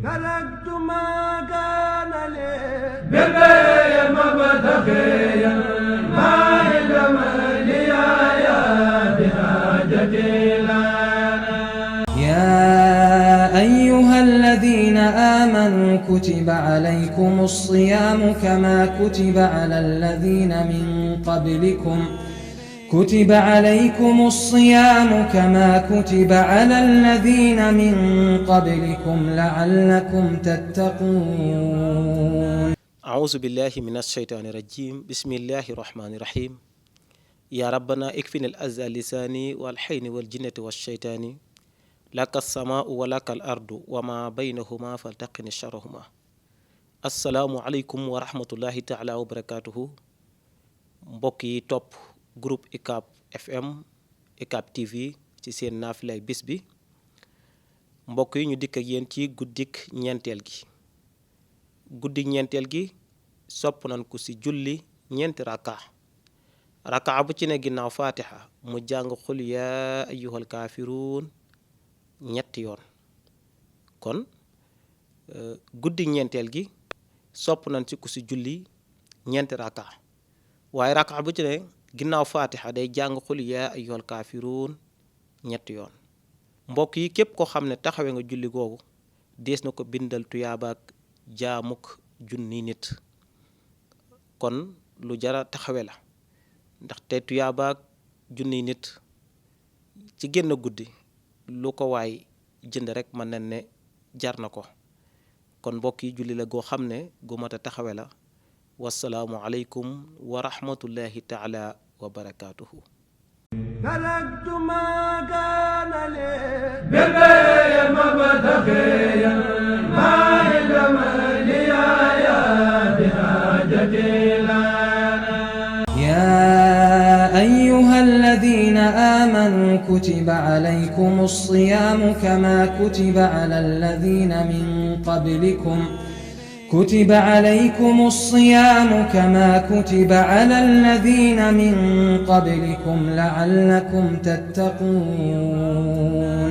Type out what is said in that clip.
تركت ما كان لي بالبيع مبتغيا ما علم لي يا بحاجتي لنا. يا أيها الذين آمنوا كتب عليكم الصيام كما كتب على الذين من قبلكم لعلكم تتقون. أعوذ بالله من الشيطان الرجيم. بسم الله الرحمن الرحيم. يا ربنا اكفني الأذى لساني والحين والجنة والشيطان لك السماء ولك الأرض وما بينهما فالتقني شرهما. السلام عليكم ورحمة الله تعالى وبركاته. mbokk yi topp groupe UCAB FM UCAB TV ci seen naafilay bis bi, mbokk yi ñu dikk ak yéen ci guddik ñeenteel gi. guddik ñeenteel gi sopp nañ ko ci julli ñeenti raka bu ci ne ginnaaw fatiha mu jàng xul yaa ayyuhal kaafiruun ñetti yoon. kon guddik ñeenteel gi sopp nañ ci ku ci julli ñeenti raka, waaye raka bu ci ne ginnaaw fatiha day jàng xul yaa ayyuhal kaafiruun ñetti yoon. mbokk yi képp ko xam ne taxawe nga julli googu dees na ko bindal tuyaabaak jaamuk junni nit. kon lu jara taxawe la, ndaxte tuyaabaak junni nit ci génn guddi lu ko waay jënd rek mën nañ ne jar na ko. kon mbokk yi julli la goo xam ne gu mat a taxawe la. wassalaamu aleykum wa rahmatullahi taala wa barakaatuhu. تركت ما كان لي بالبيع مبتغيا ما علم لي يا بحاجتي لنا. يا أيها الذين آمنوا كتب عليكم الصيام كما كتب على الذين من قبلكم لعلكم تتقون.